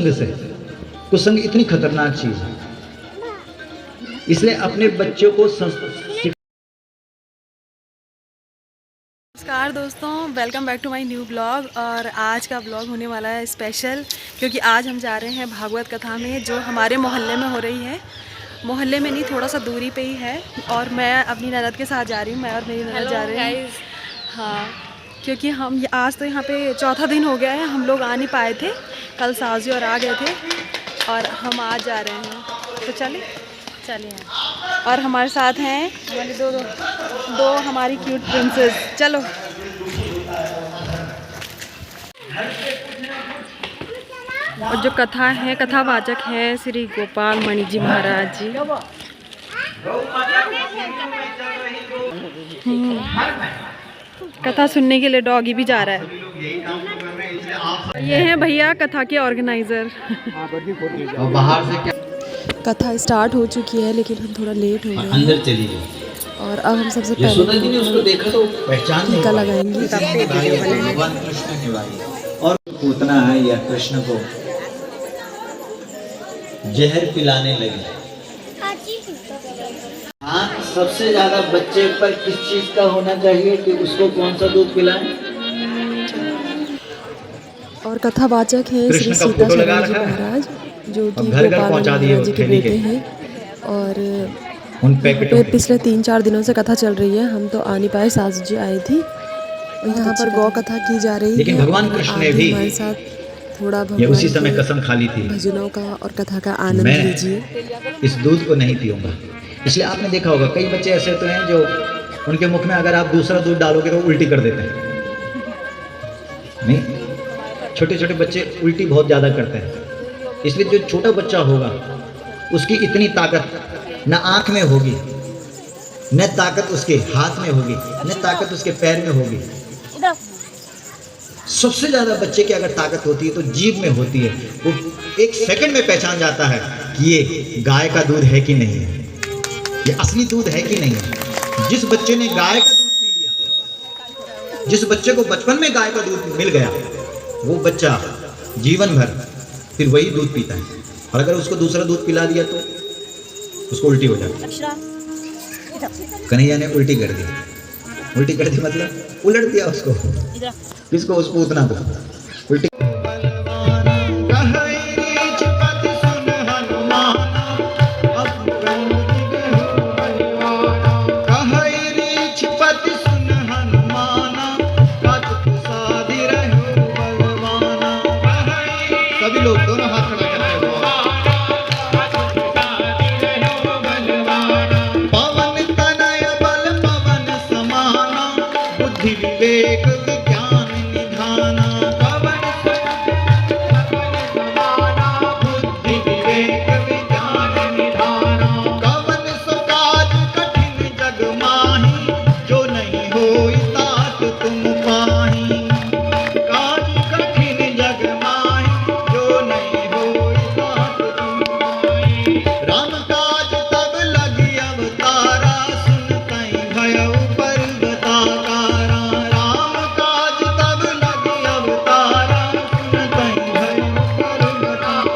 कुसंग से। कुसंग इतनी खतरनाक चीज है, इसलिए अपने बच्चों को नमस्कार दोस्तों, welcome back to my new blog. और आज का ब्लॉग होने वाला है स्पेशल, क्योंकि आज हम जा रहे हैं भागवत कथा में, जो हमारे मोहल्ले में हो रही है। मोहल्ले में नहीं, थोड़ा सा दूरी पे ही है। और मैं अपनी ननद के साथ जा रही हूँ, मैं और मेरी ननद जा रहे हैं। हाँ, क्योंकि हम आज तो यहाँ पे चौथा दिन हो गया है, हम लोग आ नहीं पाए थे। कल साजी और आ गए थे और हम आज जा रहे हैं, तो चलिए। और हमारे साथ हैं हमारी दो हमारी क्यूट प्रिंसेस। चलो। और जो कथा है, कथावाचक है श्री गोपाल मणि जी महाराज जी। कथा सुनने के लिए डॉगी भी जा रहा है। ये हैं भैया कथा के ऑर्गेनाइजर। बाहर से क्या कथा स्टार्ट हो चुकी है, लेकिन हम थोड़ा लेट हो गए अंदर चली गई। और अब हम सबसे यशोदा जी ने उसको देखा तो पहचान नहीं टीका लगाएंगे। भगवान कृष्ण के भाई और पूतना है या कृष्ण को जहर पिलाने लगी। हाँ, सबसे ज्यादा बच्चे पर किस चीज का होना चाहिए कि उसको कौन सा दूध पिलाएं? और कथावाचक है श्री सीता शर्मा जी महाराज, जो कि घर गोपाल पहुंचा दिए जी के बेटे हैं। और उन पैकेटों पिछले 3-4 दिनों से कथा चल रही है। हम तो आ नहीं पाए, सासू जी आई थी। और यहाँ पर गौ कथा की जा रही है। लेकिन भगवान कृष्ण ने भी हमारे साथ थोड़ा ये उसी समय कसम खा ली थी, भजनों का और कथा का आनंद लीजिए। इस दूध को नहीं पीऊंगा। इसलिए आपने देखा होगा कई बच्चे ऐसे तो हैं जो उनके मुख में अगर आप दूसरा दूध डालोगे तो उल्टी कर देते हैं। नहीं, छोटे छोटे बच्चे उल्टी बहुत ज्यादा करते हैं। इसलिए जो छोटा बच्चा होगा उसकी इतनी ताकत न आंख में होगी, न ताकत उसके हाथ में होगी, न ताकत उसके पैर में होगी। सबसे ज्यादा बच्चे की अगर ताकत होती है तो जीभ में होती है। वो 1 सेकंड में पहचान जाता है कि ये गाय का दूध है कि नहीं है, ये असली दूध है कि नहीं है। जिस बच्चे ने गाय का दूध पी लिया, जिस बच्चे को बचपन में गाय का दूध मिल गया, वो बच्चा जीवन भर फिर वही दूध पीता है। और अगर उसको दूसरा दूध पिला दिया तो उसको उल्टी हो जाती है। कन्हैया ने उल्टी कर दी। उल्टी कर दी मतलब उलट दिया उसको। किसको? उस पूतना को उल्टी। सभी लोग दोनों हाथ खड़ा करते हैं। पवन तनय बल पवन समाना, बुद्धि विवेक विज्ञान निधाना। पवन समाना, बुद्धि विवेक विज्ञान निधाना। कवन सो काज कठिन जग माही, जो नहीं होई तात तुम पाही। काज कठिन जग माही, जो नहीं होई तात तुम पाही। राम काज तब लगी अवतारा, सुन कहीं भयउ पर्वताकारा। राम काज तब लगी अवतारा, सुन कहीं भयउ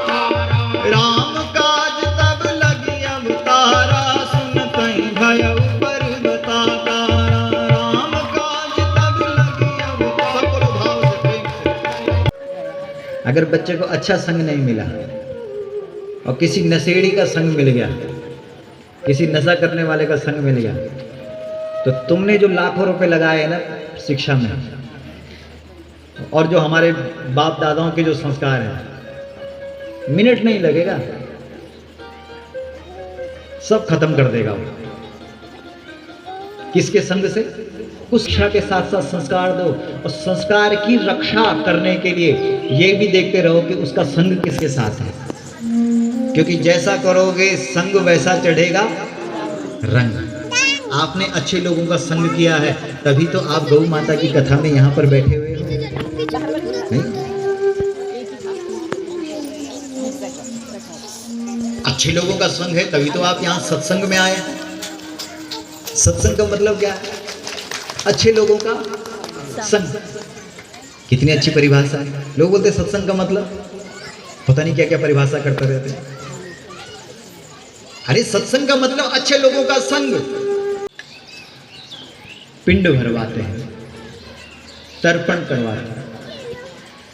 पर्वताकारा। राम काज तब लगी अवतारा, सुन कहीं भयउ पर्वताकारा। राम काज तब लगी अवतारा। सब बोलो भाव से, प्रेम से। अगर बच्चे को अच्छा संग नहीं मिला और किसी नशेड़ी का संग मिल गया, किसी नशा करने वाले का संग मिल गया, तो तुमने जो लाखों रुपए लगाए हैं ना शिक्षा में, और जो हमारे बाप दादाओं के जो संस्कार हैं, मिनट नहीं लगेगा, सब खत्म कर देगा वो। किसके संग से? कुछ शिक्षा के साथ साथ संस्कार दो, और संस्कार की रक्षा करने के लिए ये भी देखते रहो कि उसका संग किसके साथ है। क्योंकि जैसा करोगे संग वैसा चढ़ेगा रंग। आपने अच्छे लोगों का संग किया है, तभी तो आप गौ माता की कथा में यहाँ पर बैठे हुए हो। अच्छे लोगों का संग है, तभी तो आप यहाँ सत्संग में आए। सत्संग का मतलब क्या है? अच्छे लोगों का संग। कितनी अच्छी परिभाषा है। लोग बोलते सत्संग का मतलब पता नहीं क्या क्या परिभाषा करते रहते हैं। अरे सत्संग का मतलब अच्छे लोगों का संग। पिंड भरवाते हैं, तर्पण करवाते हैं।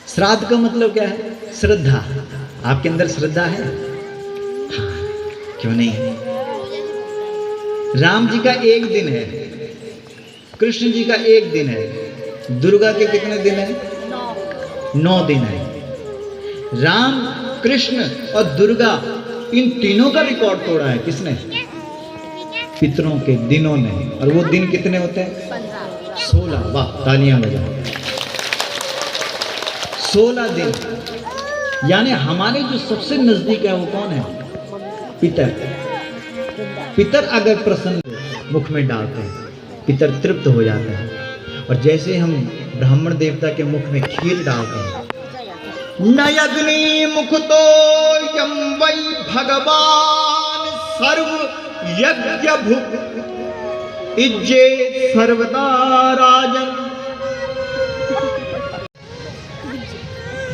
श्राद्ध का मतलब क्या है? श्रद्धा। आपके अंदर श्रद्धा है? हाँ, क्यों नहीं है? राम जी का एक दिन है, कृष्ण जी का एक दिन है, दुर्गा के कितने दिन है? 9 दिन है। राम, कृष्ण और दुर्गा, इन तीनों का रिकॉर्ड तोड़ा है किसने? पितरों के दिनों ने। और वो दिन कितने होते हैं? 16। वाह, तालियां बजाओ। 16 दिन। यानी हमारे जो सबसे नजदीक है वो कौन है? पितर। पितर अगर प्रसन्न मुख में डालते हैं, पितर तृप्त हो जाते हैं। और जैसे हम ब्राह्मण देवता के मुख में खीर डालते हैं, नयग्नि मुख तो यम वै भगवान सर्व यज्ञ भुक इज्जे सर्वदा राजन।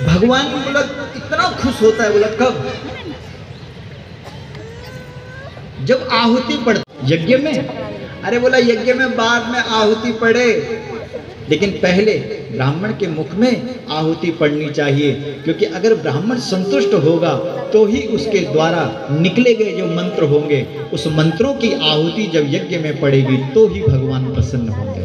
भगवान बोला इतना खुश होता है, बोला कब? जब आहुति पड़ती यज्ञ में। अरे बोला यज्ञ में बाद में आहुति पड़े, लेकिन पहले ब्राह्मण के मुख में आहुति पड़नी चाहिए, क्योंकि अगर ब्राह्मण संतुष्ट होगा तो ही उसके द्वारा निकले गए जो मंत्र होंगे, उस मंत्रों की आहुति जब यज्ञ में पड़ेगी तो ही भगवान प्रसन्न होंगे।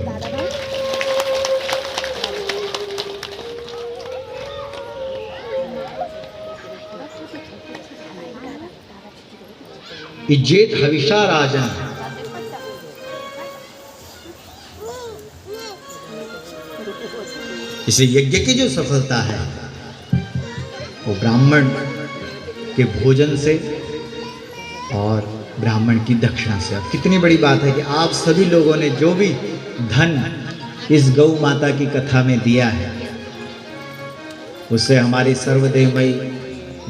इज्जेत हविषा राजन। इसे यज्ञ की जो सफलता है वो ब्राह्मण के भोजन से और ब्राह्मण की दक्षिणा से। अब कितनी बड़ी बात है कि आप सभी लोगों ने जो भी धन इस गौ माता की कथा में दिया है, उससे हमारी सर्वदेवमयी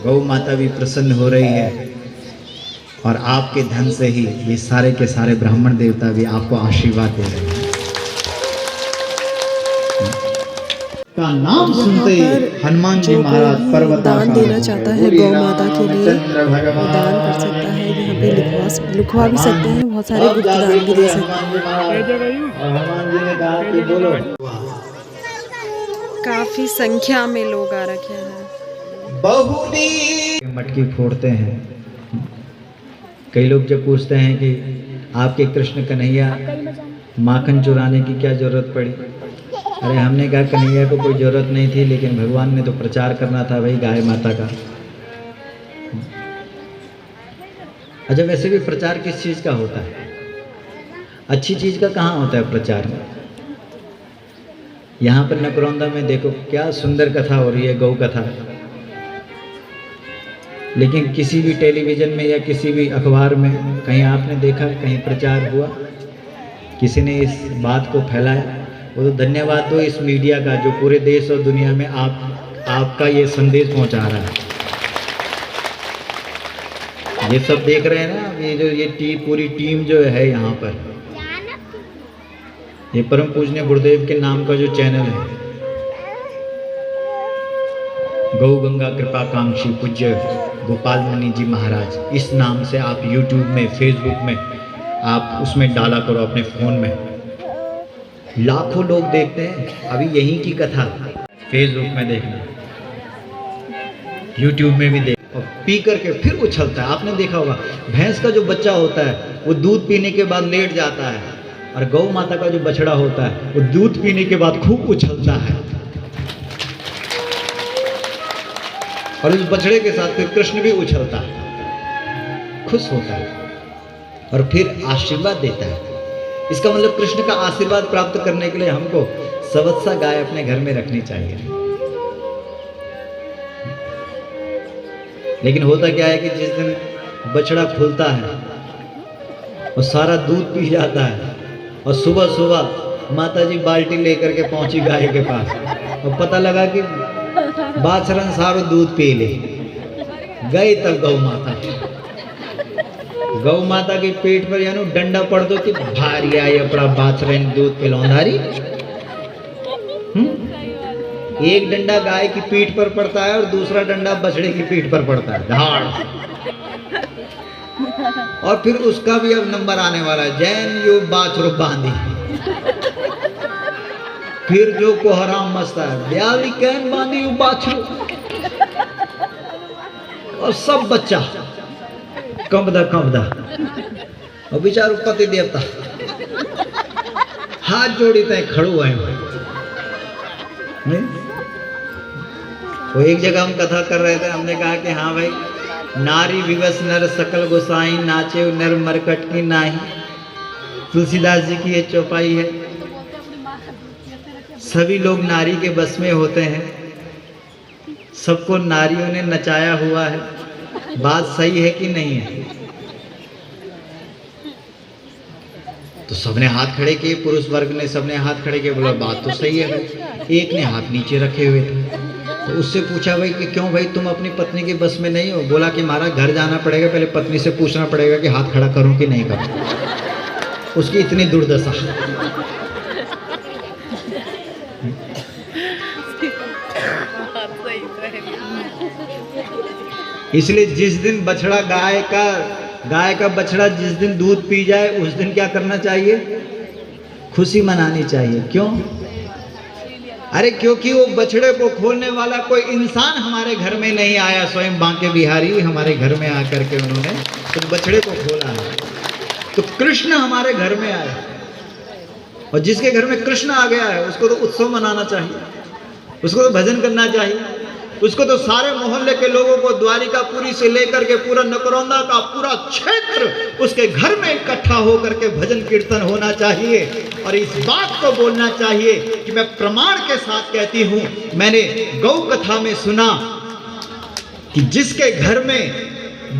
गौ माता भी प्रसन्न हो रही है। और आपके धन से ही ये सारे के सारे ब्राह्मण देवता भी आपको आशीर्वाद दे रहे हैं। का नाम सुनते हनुमान जी महाराज पर्वत दान देना चाहता है गौ माता के लिए, वो दान कर सकता है। यहाँ पे लिखवा भी सकते हैं, बहुत सारे गुप्त दान भी दे सकते हैं। हनुमान जी ने कहा कि बोलो। काफी संख्या में लोग आ रखे हैं। बहुनी मटकी फोड़ते हैं। कई लोग जब पूछते हैं कि आपके कृष्ण कन्हैया माखन चुराने की क्या जरूरत पड़ी? अरे हमने कहा कन्हैया को कोई जरूरत नहीं थी, लेकिन भगवान ने तो प्रचार करना था भाई गाय माता का। अच्छा, वैसे भी प्रचार किस चीज़ का होता है? अच्छी चीज़ का कहाँ होता है प्रचार? यहाँ पर नकरौंदा में देखो क्या सुंदर कथा हो रही है, गौ कथा। लेकिन किसी भी टेलीविज़न में या किसी भी अखबार में कहीं आपने देखा, कहीं प्रचार हुआ, किसी ने इस बात को फैलाया? वो तो धन्यवाद दो इस मीडिया का जो पूरे देश और दुनिया में आपका ये संदेश पहुंचा रहा है। ये सब देख रहे हैं ना, ये जो पूरी टीम जो है यहाँ पर, ये परम पूजनीय गुरुदेव के नाम का जो चैनल है, गौ गंगा कृपा कांक्षी पूज्य गोपाल मुनि जी महाराज, इस नाम से आप यूट्यूब में, फेसबुक में आप उसमें डाला करो अपने फ़ोन में। लाखों लोग देखते हैं। अभी यहीं की कथा फेसबुक में देखना, यूट्यूब में भी देख, और पी करके फिर उछलता है। आपने देखा होगा भैंस का जो बच्चा होता है वो दूध पीने के बाद लेट जाता है, और गौ माता का जो बछड़ा होता है वो दूध पीने के बाद खूब उछलता है। और उस बछड़े के साथ फिर कृष्ण भी उछलता है, खुश होता है और फिर आशीर्वाद देता है। इसका मतलब कृष्ण का आशीर्वाद प्राप्त करने के लिए हमको सवत्सा गाय अपने घर में रखनी चाहिए। लेकिन होता क्या है कि जिस दिन बछड़ा खुलता है और सारा दूध पी जाता है, और सुबह सुबह माता जी बाल्टी लेकर के पहुंची गाय के पास, और पता लगा कि बाछरन सारो दूध पी ले गई। तब गौ माता के पेट पर यानो डंडा पड़ दो कि भारी आई अपना बाछरन दूध पिलौंधारी। एक डंडा गाय की पीठ पर पड़ता है और दूसरा डंडा बछड़े की पीठ पर पड़ता है, धाड़। और फिर उसका भी अब नंबर आने वाला है, जैन यू बाछरो बांधी। फिर जो कोहराम मस्ता है, ब्याली कैन बांधी यू बाछरो, और सब बच्चा कंबदा और बेचारो पति देवता हाथ जोड़ी तय खड़ू है। वो एक जगह हम कथा कर रहे थे, हमने कहा कि हाँ भाई, नारी विवश नर सकल गोसाई, नाचे नर मरकट की नाही। तुलसीदास जी की ये चौपाई है। सभी लोग नारी के बस में होते हैं, सबको नारियों ने नचाया हुआ है। बात सही है कि नहीं है? तो सबने हाथ खड़े किए, पुरुष वर्ग ने सबने हाथ खड़े किए, बोला बात तो सही है भाई। एक ने हाथ नीचे रखे हुए थे, तो उससे पूछा भाई कि क्यों भाई, तुम अपनी पत्नी के बस में नहीं हो? बोला कि महाराज घर जाना पड़ेगा, पहले पत्नी से पूछना पड़ेगा कि हाथ खड़ा करूं कि नहीं करूं। उसकी इतनी दुर्दशा। इसलिए जिस दिन बछड़ा गाय का बछड़ा जिस दिन दूध पी जाए, उस दिन क्या करना चाहिए? खुशी मनानी चाहिए। क्यों? अरे क्योंकि वो बछड़े को खोलने वाला कोई इंसान हमारे घर में नहीं आया, स्वयं बांके बिहारी हमारे घर में आकर के उन्होंने तो बछड़े को खोला है। तो कृष्ण हमारे घर में आए, और जिसके घर में कृष्ण आ गया है उसको तो उत्सव मनाना चाहिए, उसको तो भजन करना चाहिए, उसको तो सारे मोहल्ले के लोगों को, द्वारिकापुरी से लेकर के पूरा नकरौंदा का पूरा क्षेत्र उसके घर में इकट्ठा होकर के भजन कीर्तन होना चाहिए। और इस बात को बोलना चाहिए कि मैं प्रमाण के साथ कहती हूं, मैंने गौ कथा में सुना कि जिसके घर में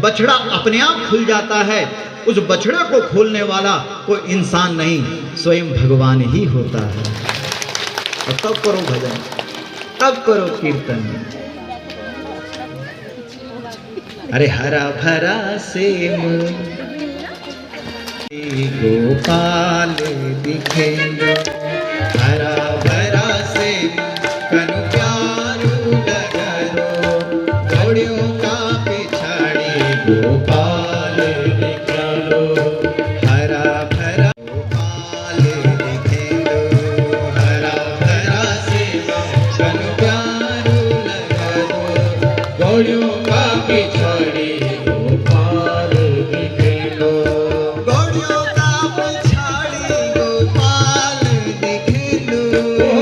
बछड़ा अपने आप खुल जाता है, उस बछड़े को खोलने वाला कोई इंसान नहीं, स्वयं भगवान ही होता है। और तब करो भजन, तब करो कीर्तन। अरे हरा भरा सेम गोपाल दिखेंगे, हरा भरा सेम कनु प्यारू लगरो, गौड़ियों का पिछाड़ी गोपाल दिखेंगे, हरा भरा गोपाल दिखेंगे, हरा भरा सेम कनु प्यारू लगरो, गौड़ियों का पिछाड़ी गोपाल दिखेंगे, गौड़ियों का पिछाड़ी गोपाल दिखेंगे,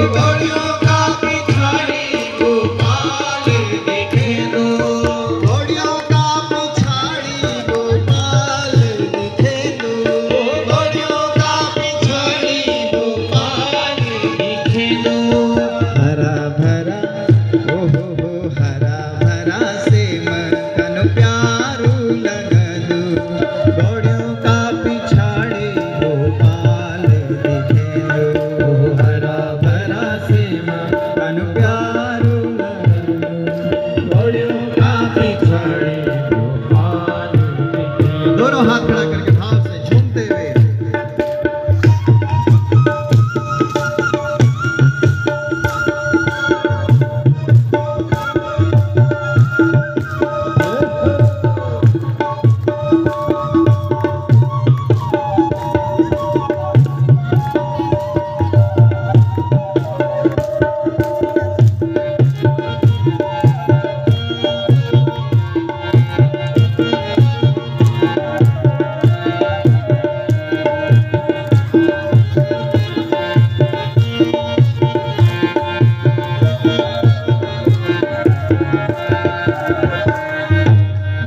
गौड़ियों का पिछाड़ी गोपाल दिखेंगे, गौड़ियों का पिछाड़ी गोपाल दिखेंगे, गौड़ियों का पिछाड़ी गोपाल दिखेंगे, हरा भरा ओ हो हरा भरा से मन प्यारू लगलू, गौड़ियों का पिछाड़ी गोपाल दिखेंगे, हरा भरा से मन प्यारू लगलू, गौड़ियों का पिछाड़ी गोपाल दिखेंगे। दोनों हाथ खड़ा करके भाव से झूमते हुए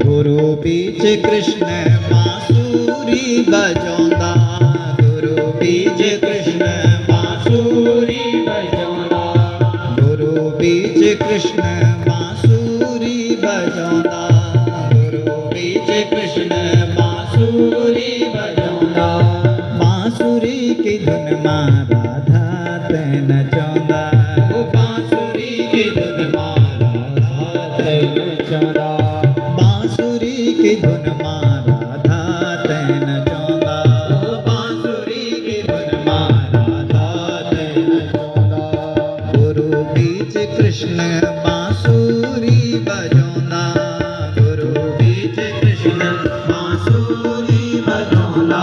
गुरु बीच कृष्ण बांसुरी बजाਉਂਦਾ, गुरु बीच कृष्ण बांसुरी बजाਉਂਦਾ, गुरु बीच कृष्ण बांसुरी बजाਉਂਦਾ, गुरु बीच कृष्ण बांसुरी बजाਉਂਦਾ, बांसुरी की धुन मां राधा ते नचाਉਂਦਾ, वो बांसुरी की धुन मां राधा ते नचाਉਂਦਾ, बांसुरी की धुन मां राधा ते नचाਉਂਦਾ, बांसुरी की धुन मां राधा ते नचाਉਂਦਾ, गुरु बीच कृष्ण बांसुरी बजौंदा, गुरु बीच कृष्ण बांसुरी बजौंदा,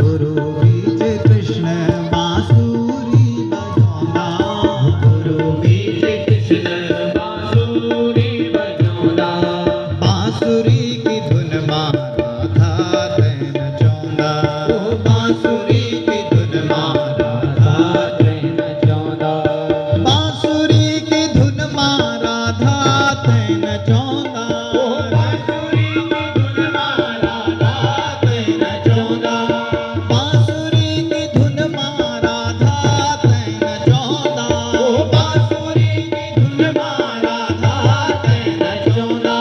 गुरु बीच कृष्ण बांसुरी बजौंदा, गुरु बीच कृष्ण बांसुरी बजौंदा, बांसुरी की धुन मां राधा तैन चौंदा, ओ बांसुरी की धुन मां राधा तैन चौंदा, बांसुरी की धुन मां राधा तैन चौंदा, ओ बांसुरी की धुन मां राधा तैन चौंदा, बांसुरी की धुन मां राधा तैन चौंदा, ओ बांसुरी की धुन मां राधा तैन चौंदा,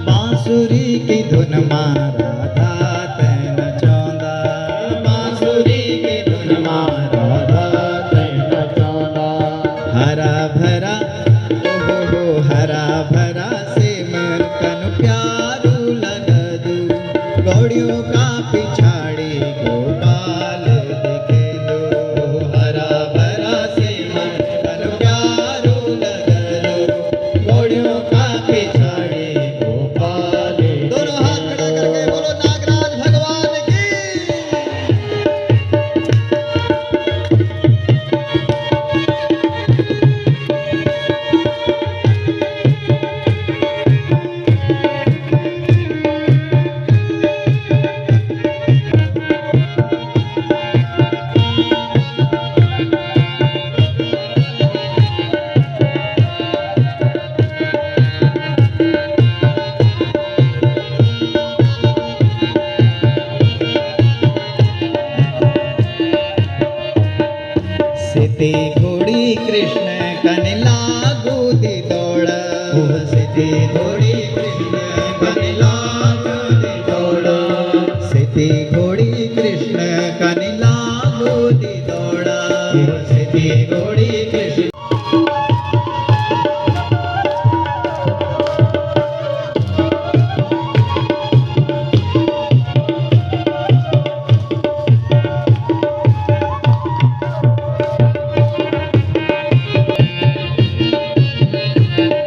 बांसुरी की धुन मां राधा तैन चौंदा, बांसुरी की धुन मां राधा तैन चौंदा, हरा भरा हो हरा भरा से मन कन प्यारू लगदू, गौड़ियों का पिछाड़ी गोपाल दिखे दो, हरा भरा से मन कन प्यारू लगदू, गौड़ियों का पिछाड़ी गोपाल, दोनों हाथ खड़ा करके बोलो नागराज भगवान की। सिद्धि घोड़ी कृष्ण कन लागू दी दौड़, सिद्धि घोड़ी कृष्ण कन लागू दी दौड़, सिद्धि घोड़ी कृष्ण कन लागू दी दौड़, सिद्धि घोड़ी कृष्ण।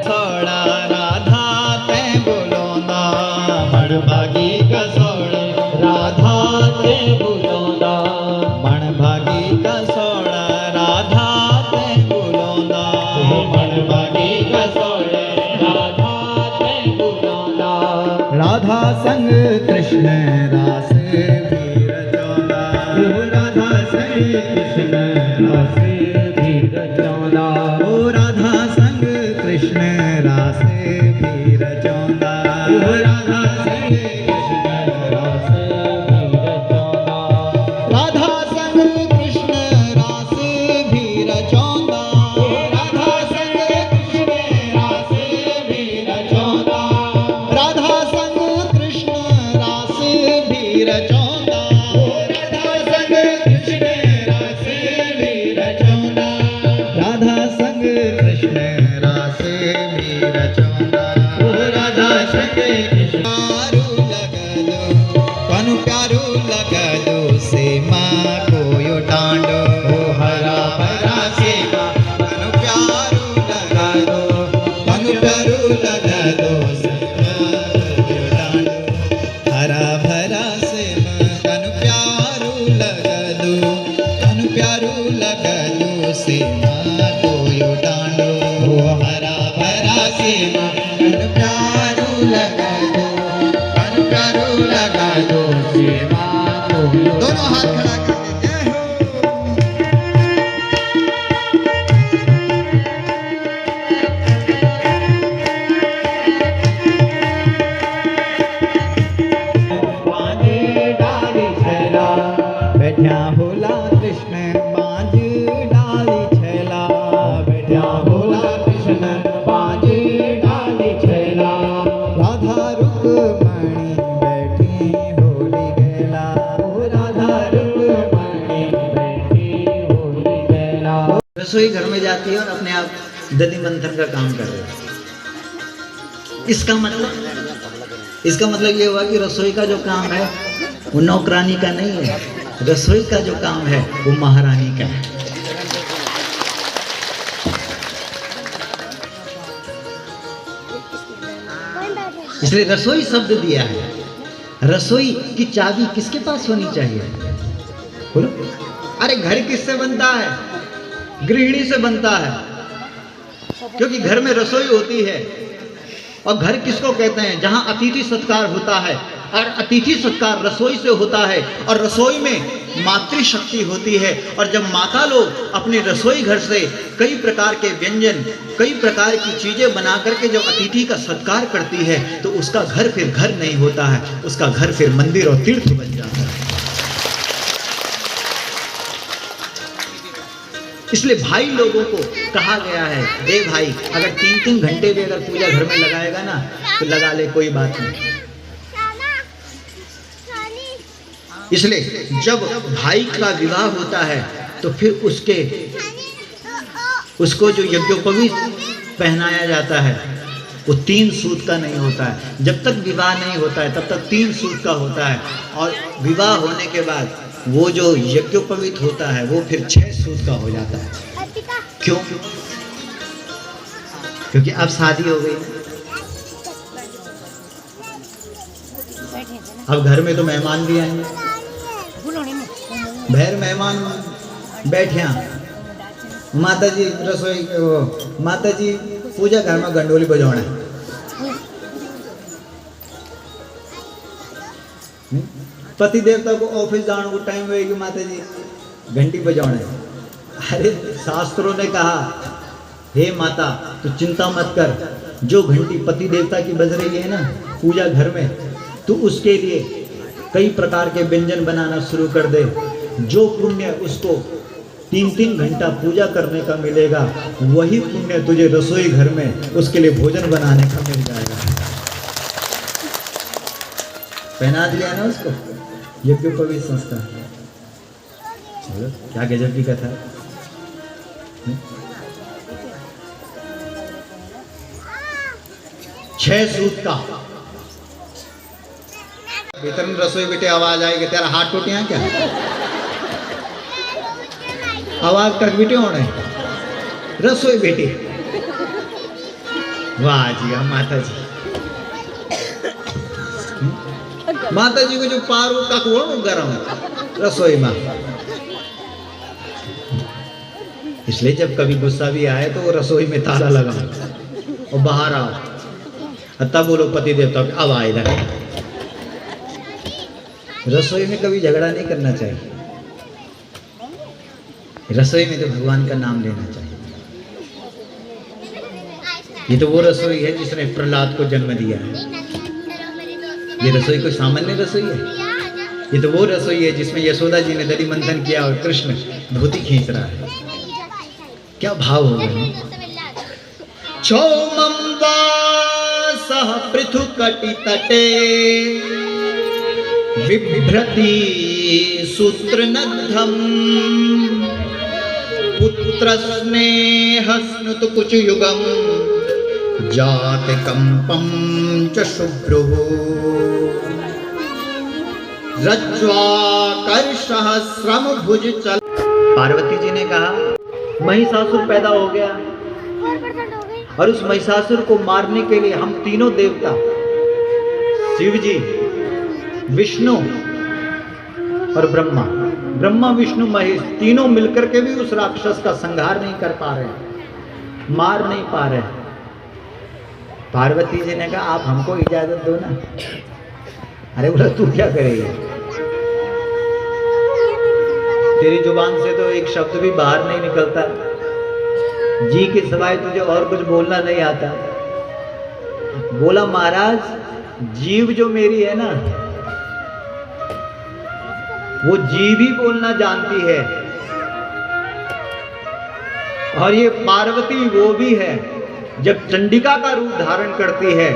सोड़ा राधा ते बुलौंदा, मणभागी का सोड़ा राधा ते बुलौंदा, मणभागी का सोड़ा राधा ते बुलौंदा, मणभागी का सोड़ा राधा ते बुलौंदा, राधा संग कृष्ण रास भी रचौंदा, राधा संग कृष्ण रास भी रचौंदा, ओ राधा संग कृष्ण रास भी रचौंदा, राधा संग कृष्ण रास भी रचौंदा, राधा संग कृष्ण रास भी रचौंदा, राधा संग कृष्ण रास भी रचौंदा, राधा संग कृष्ण रास भी रचौंदा, राधा संग कृष्ण रास भी रचौंदा, राधा संग कृष्ण रास भी रचौंदा, ओ राधा संग कृष्ण प्यारू लगदो, कनु प्यारू लगदो से माँ कोयो डांडो, ओ हरा भरा से माँ कनु प्यारू लगदो, कनु प्यारू लगदो से माँ कोयो डांडो, हरा भरा से माँ कनु प्यारू लगदो, कनु प्यारू लगदो से माँ कोयो डांडो, ओ हरा भरा से माँ कनु प्यारू लगदो, कनु प्यारू लगदो से माँ कोयो, दोनों हाथ खड़ा करके जय हो। बांझ डाली छैला बैठा होला कृष्ण, बांझ डाली छैला बैठा होला कृष्ण, बांझ डाली छैला, राधा रुक्मणी बैठी होली गेला, ओ राधा रुक्मणी बैठी होली गेला। रसोई घर में जाती है और अपने आप दधि मंथन का काम कर रही है। इसका मतलब ये हुआ कि रसोई का जो काम है वो नौकरानी का नहीं है, रसोई का जो काम है वो महारानी का है। इसलिए रसोई शब्द दिया है। रसोई की चाबी किसके पास होनी चाहिए? बोलो। अरे घर किससे बनता है? गृहिणी से बनता है, क्योंकि घर में रसोई होती है। और घर किसको कहते हैं? जहां अतिथि सत्कार होता है, और अतिथि सत्कार रसोई से होता है, और रसोई में मातृशक्ति होती है। और जब माता लोग अपने रसोई घर से कई प्रकार के व्यंजन, कई प्रकार की चीजें बना करके जब अतिथि का सत्कार करती है, तो उसका घर फिर घर नहीं होता है, उसका घर फिर मंदिर और तीर्थ बन जाता है। इसलिए भाई लोगों को कहा गया है, ए भाई, अगर 3-3 घंटे भी अगर पूजा घर में लगाएगा ना, तो लगा ले, कोई बात नहीं। इसलिए जब भाई का विवाह होता है, तो फिर उसको जो यज्ञोपवीत पहनाया जाता है, वो 3 सूत का नहीं होता है। जब तक विवाह नहीं होता है, तब तक 3 सूत का होता है। और विवाह होने के बाद वो जो यज्ञोपवीत होता है, वो फिर 6 सूत का हो जाता है। क्यों? क्योंकि अब शादी हो गई, अब घर में तो मेहमान भी आएंगे। भैर मेहमान बैठिया, माता जी रसोई, माता जी पूजा घर में गंडोली बजाना है। पति देवता को ऑफिस जाने को टाइम होएगी, माता जी घंटी बजाना है। अरे शास्त्रों ने कहा, हे माता तू चिंता मत कर, जो घंटी पति देवता की बज रही है ना पूजा घर में, तो उसके लिए कई प्रकार के व्यंजन बनाना शुरू कर दे। जो पुण्य उसको 3-3 घंटा पूजा करने का मिलेगा, वही पुण्य तुझे रसोई घर में उसके लिए भोजन बनाने का मिल जाएगा। पहना दिया ना उसको यज्ञोपवीत संस्कार। क्या गजब की कथा है। छह सूत का भीतर रसोई बेटे आवाज आएगी, तेरा हाथ टूटिया क्या? आवाज कर बेटे होने रसोई बेटी। वाह जी, माता जी, माता जी को जो पारू का गरम रसोई में। इसलिए जब कभी गुस्सा भी आए तो वो रसोई में ताला लगा और बाहर आओ, तब बोलो पति देवता अब आए इधर। रसोई में कभी झगड़ा नहीं करना चाहिए, रसोई में तो भगवान का नाम लेना चाहिए। ये तो वो रसोई है जिसने प्रहलाद को जन्म दिया है। ये रसोई कोई सामान्य रसोई है, ये तो वो रसोई है जिसमें यशोदा जी ने दधि मंथन किया और कृष्ण धोती खींच रहा है। क्या भाव हो गए। चौमं वासः पृथुकटि तटे बिभ्रति सूत्रनद्धम् पुत्र स्नेह स्नुत कुचयुगम जाति कंपम च शुभ्रुः रज्ज्वाकर्षः श्रम भुज चल। पार्वती जी ने कहा महिषासुर पैदा हो गया, और उस महिषासुर को मारने के लिए हम तीनों देवता शिव जी, विष्णु और ब्रह्मा विष्णु महेश तीनों मिलकर के भी उस राक्षस का संहार नहीं कर पा रहे, मार नहीं पा रहे। पार्वती जी ने कहा आप हमको इजाजत दो ना। अरे बोला तू क्या करेगा, तेरी जुबान से तो एक शब्द भी बाहर नहीं निकलता, जी के सिवाय तुझे और कुछ बोलना नहीं आता। बोला महाराज जीव जो मेरी है ना, वो जीव ही बोलना जानती है, और ये पार्वती वो भी है, जब चंडिका का रूप धारण करती है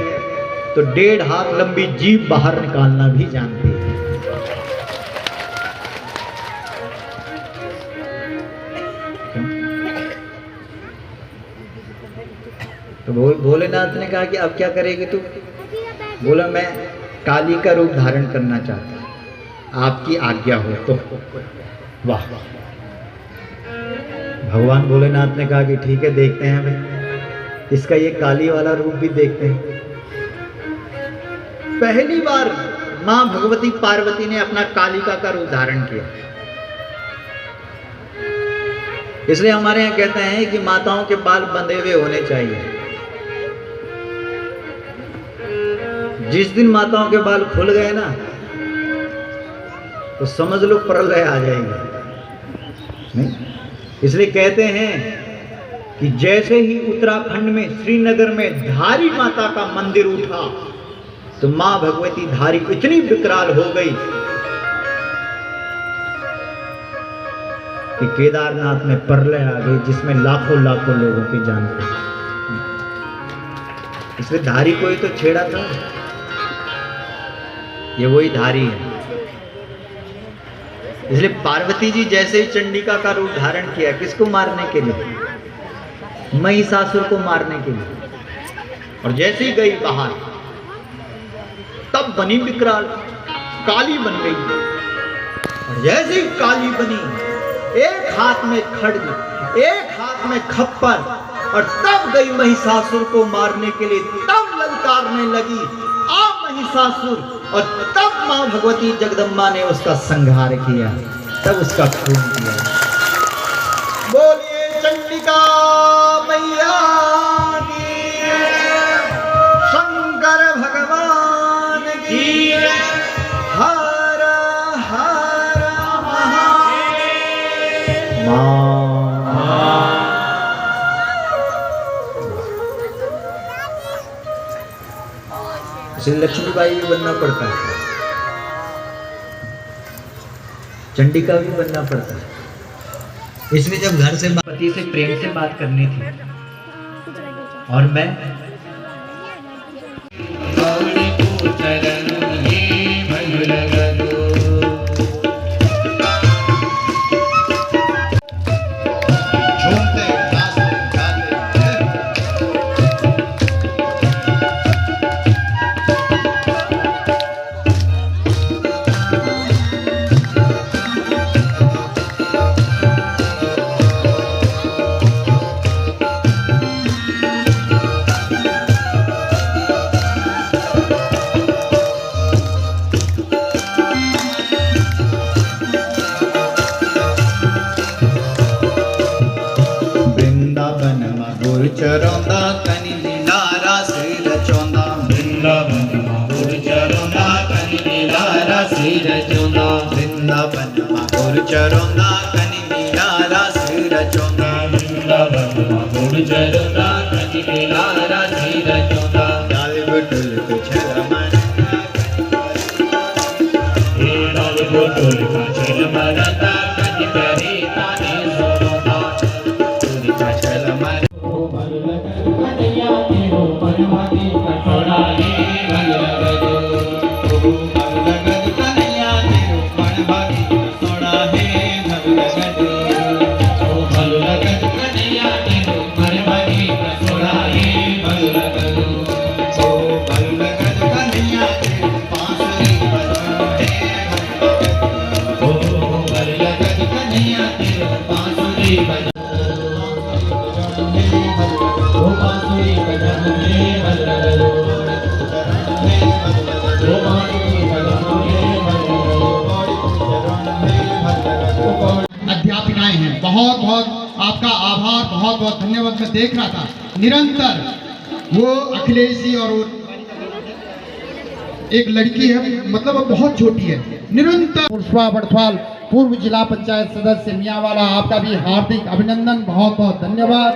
तो 1.5 हाथ लंबी जीभ बाहर निकालना भी जानती है। तो भोलेनाथ ने कहा कि अब क्या करेगी तू? बोला मैं काली का रूप धारण करना चाहता हूं, आपकी आज्ञा हो तो। वाह, भगवान भोलेनाथ ने कहा कि ठीक है देखते हैं भाई, इसका ये काली वाला रूप भी देखते हैं। पहली बार मां भगवती पार्वती ने अपना कालिका का रूप धारण किया। इसलिए हमारे यहाँ कहते हैं कि माताओं के बाल बंधे हुए होने चाहिए। जिस दिन माताओं के बाल खुल गए ना तो समझ लो प्रलय आ जाएगी। नहीं, इसलिए कहते हैं कि जैसे ही उत्तराखंड में श्रीनगर में धारी माता का मंदिर उठा तो मां भगवती धारी इतनी विकराल हो गई कि केदारनाथ में प्रलय आ गई, जिसमें लाखों लाखों लोगों की जान गई। इसलिए धारी को ही तो छेड़ा था, ये वही धारी है। इसलिए पार्वती जी जैसे ही चंडिका का रूप धारण किया, किसको मारने के लिए? महिषासुर को मारने के लिए। और जैसे ही गई बाहर तब बनी विकराल, काली बन गई। और जैसे ही काली बनी, एक हाथ में खड्ग, एक हाथ में खप्पर, और तब गई महिषासुर को मारने के लिए। तब ललकारने लगी, आ महिषासुर। और तब मां भगवती जगदम्बा ने उसका संहार किया, तब उसका खून किया। बोलिए चंडिका मैया की, शंकर भगवान की, हर हर महादेव। लक्ष्मीबाई भी बनना पड़ता है, चंडिका भी बनना पड़ता है। इसलिए जब घर से पति से प्रेम से बात करनी थी और मैं चरौंदा कनि लीला से रचौंदा, वृंदावन माहुर चरौंदा कनि लीला से रचौंदा, वृंदावन माहुर चरौंदा कनि लीला से रचौंदा, वृंदावन माहुर चरौंदा कनि लीला से रचौंदा। डाल बटुल को छल मरता, हे डाल बटुल को छल मरता, कनि करे ताने सोरौंदा, तुरी का छल मरता। अध्यापिकाएं हैं, बहुत बहुत आपका आभार, बहुत बहुत धन्यवाद। मैं देख रहा था निरंतर वो अखिलेश जी और वो एक लड़की है, मतलब वो बहुत छोटी है, निरंतर। पुष्पा बड़फाल पूर्व जिला पंचायत सदस्य मियांवाला, आपका भी हार्दिक अभिनंदन, बहुत बहुत धन्यवाद।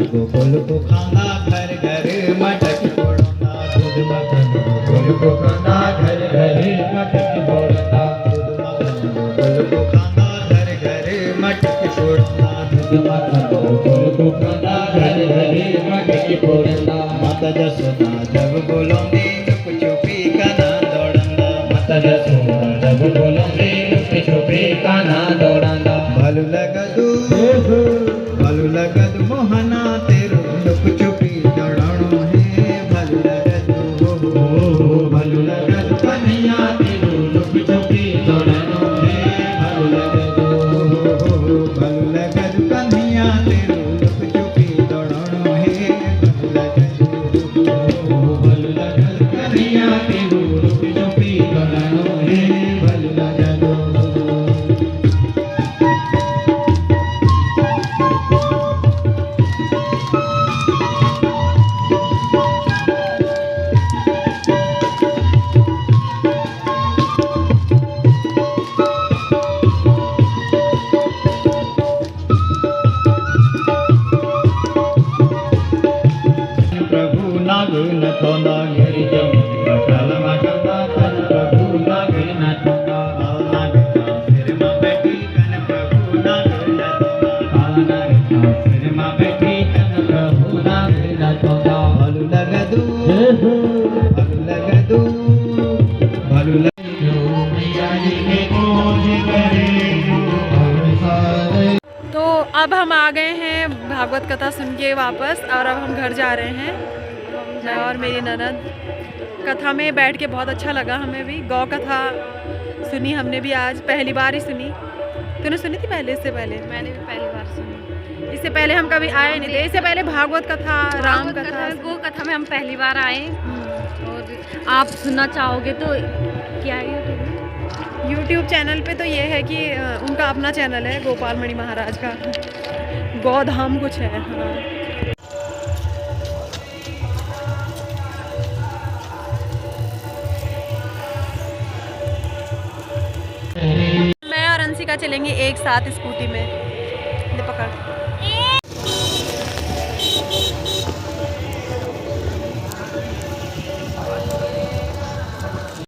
गोकुल को खाना घर घर मटक फोड़ना, दूध मक्खन गोकुल को खाना घर घर मटक फोड़ना, दूध मक्खन गोकुल को खाना घर घर मटक फोड़ना, दूध मक्खन गोकुल को खाना घर घर मटक फोड़ना। माता जसोदा जब बोलोंगे लुक छुपी का ना दौड़ना, माता जसोदा जब बोलोंगे लुक छुपी का ना दौड़ना। भलु लगदू भलु लगदू मोहना तेरो लुक छुपी दौड़ाणो है, भलु लगदू भलु लगदू कन्हैया तेरो लुक छुपी नाग नथोंदा गिरिजम कटल मटंदा कन प्रभु नाग नथोंदा नाग का सिर में बैठी कन प्रभु नाग नथोंदा नाग का सिर में बैठी कन प्रभु नाग नथोंदा भलु लगदू भलु लगदू मैया जी के खोज करे। तो अब हम आ गए हैं भागवत कथा सुन के वापस, और अब हम घर जा रहे हैं, मैं और मेरी ननद। कथा में बैठ के बहुत अच्छा लगा हमें भी। गौ कथा सुनी हमने भी आज, पहली बार ही सुनी। तूने सुनी थी पहले? इससे पहले मैंने भी पहली बार सुनी। इससे पहले हम कभी आए नहीं थे। इससे पहले भागवत कथा, राम कथा, गो कथा में हम पहली बार आए। और आप सुनना चाहोगे तो क्या है यूट्यूब चैनल पे तो ये है कि उनका अपना चैनल है गोपाल मणि महाराज का, गौधाम कुछ है। हाँ, मैं और अंशिका चलेंगे एक साथ स्कूटी में।